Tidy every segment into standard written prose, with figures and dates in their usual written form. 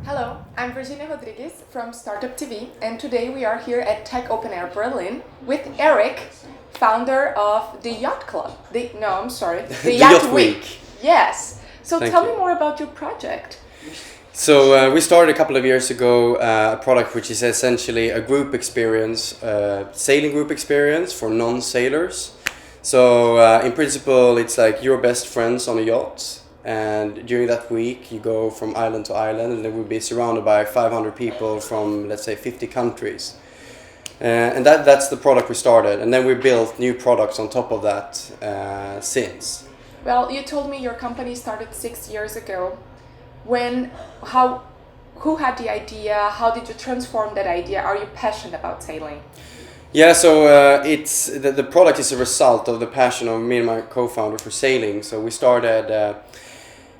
Hello, I'm Virginia Rodriguez from Startup TV, and today we are here at Tech Open Air Berlin with Eric, founder of the Yacht Club. The Yacht Week. Yes. So tell me more about your project. So we started a couple of years ago a product which is essentially a group experience, sailing group experience for non-sailors. So in principle, it's like your best friends on a yacht, and during that week you go from island to island, and then we'll be surrounded by 500 people from, let's say, 50 countries. And that's the product we started, and then we built new products on top of that since. Well, you told me your company started 6 years ago. Who had the idea? How did you transform that idea? Are you passionate about sailing? Yeah, so it's the product is a result of the passion of me and my co-founder for sailing. So we started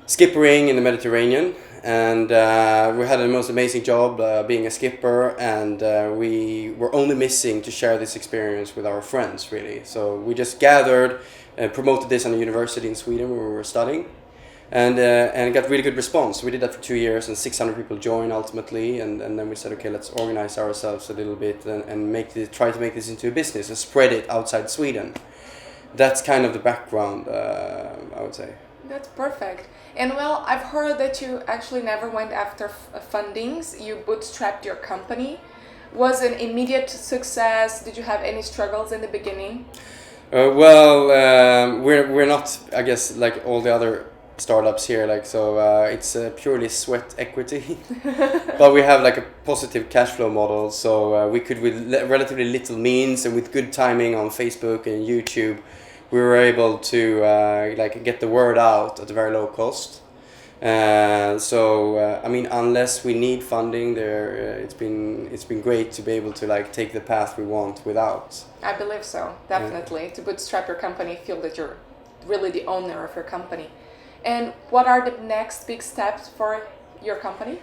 skippering in the Mediterranean, and we had the most amazing job being a skipper, and we were only missing to share this experience with our friends, really. So we just gathered and promoted this on a university in Sweden where we were studying. And got really good response. We did that for 2 years, and 600 people joined ultimately. And then we said, okay, let's organize ourselves a little bit and try to make this into a business and spread it outside Sweden. That's kind of the background, I would say. That's perfect. And well, I've heard that you actually never went after fundings. You bootstrapped your company. Was an immediate success? Did you have any struggles in the beginning? We're not, I guess, like all the other startups here, it's purely sweat equity. But we have like a positive cash flow model, so we could, with relatively little means and with good timing on Facebook and YouTube, we were able to get the word out at a very low cost. I mean, unless we need funding, it's been great to be able to take the path we want without. I believe so, definitely. To bootstrap your company, feel that you're really the owner of your company. And what are the next big steps for your company?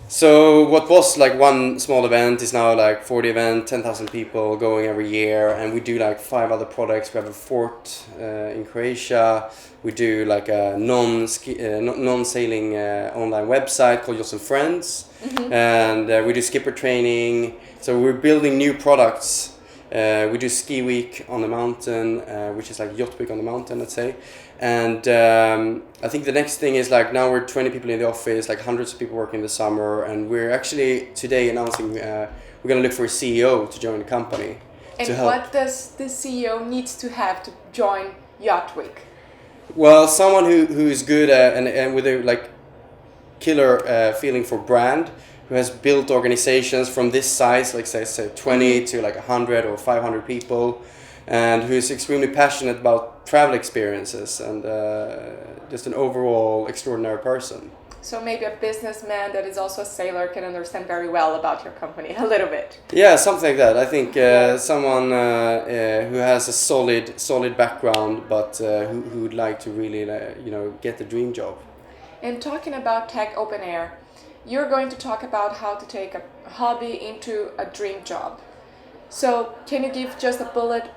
So what was like one small event is now like 40 events, 10,000 people going every year, and we do like 5 other products. We have a fort in Croatia. We do like a non-sailing online website called Yacht and Friends, and we do skipper training. So we're building new products. We do ski week on the mountain, which is like yacht week on the mountain, let's say. And I think the next thing is like now we're 20 people in the office, like hundreds of people working in the summer, and we're actually today announcing we're going to look for a CEO to join the company. And what does the CEO needs to have to join Yacht Week? Well, someone who is good and with a like killer feeling for brand, who has built organizations from this size, like say 20 to like 100 or 500 people, and who is extremely passionate about travel experiences and just an overall extraordinary person. So maybe a businessman that is also a sailor can understand very well about your company a little bit. Yeah, something like that. I think someone who has a solid background, but who would like to really get the dream job. And talking about Tech Open Air, you're going to talk about how to take a hobby into a dream job. So can you give just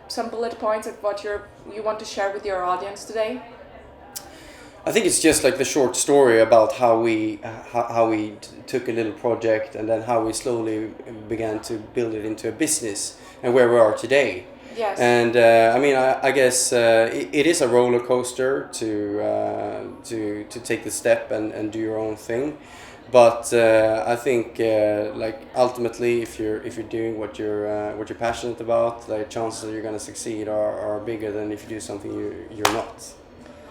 some bullet points of what you want to share with your audience today? I think it's just like the short story about how we took a little project and then how we slowly began to build it into a business and where we are today. Yes. And I mean, I guess it is a roller coaster to take the step and do your own thing. But I think ultimately, if you're doing what you're passionate about, the chances that you're going to succeed are bigger than if you do something you're not.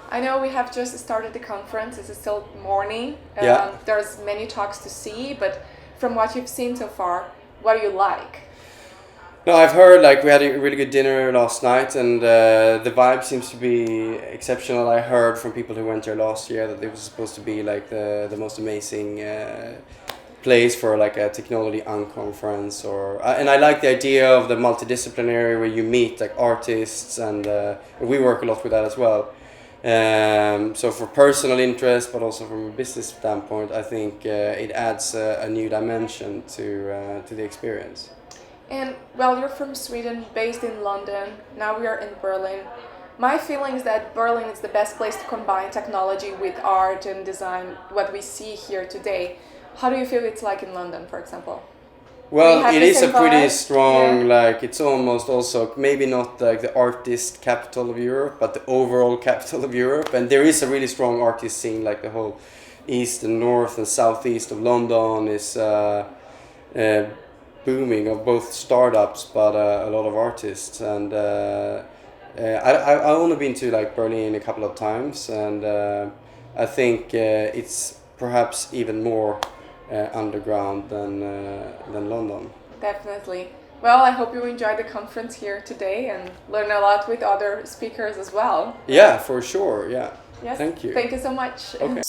I know we have just started the conference. It's still morning. There's many talks to see, but from what you've seen so far, what do you like? No, I've heard we had a really good dinner last night, and the vibe seems to be exceptional. I heard from people who went there last year that it was supposed to be the most amazing place for a technology unconference, and I like the idea of the multidisciplinary where you meet artists, and we work a lot with that as well. So for personal interest, but also from a business standpoint, I think it adds a new dimension to the experience. And well, you're from Sweden, based in London. Now we are in Berlin. My feeling is that Berlin is the best place to combine technology with art and design, what we see here today. How do you feel it's like in London, for example? Well, it is a pretty vibe? strong, Yeah. like, it's almost also, maybe not like the artist capital of Europe, but the overall capital of Europe. And there is a really strong artist scene, like the whole east and north and southeast of London is booming, of both startups, but a lot of artists. And I've only been to like Berlin a couple of times, and I think it's perhaps even more underground than London. Definitely. Well, I hope you enjoyed the conference here today and learn a lot with other speakers as well. Yeah, for sure. Yeah. Yes. Thank you. Thank you so much. Okay.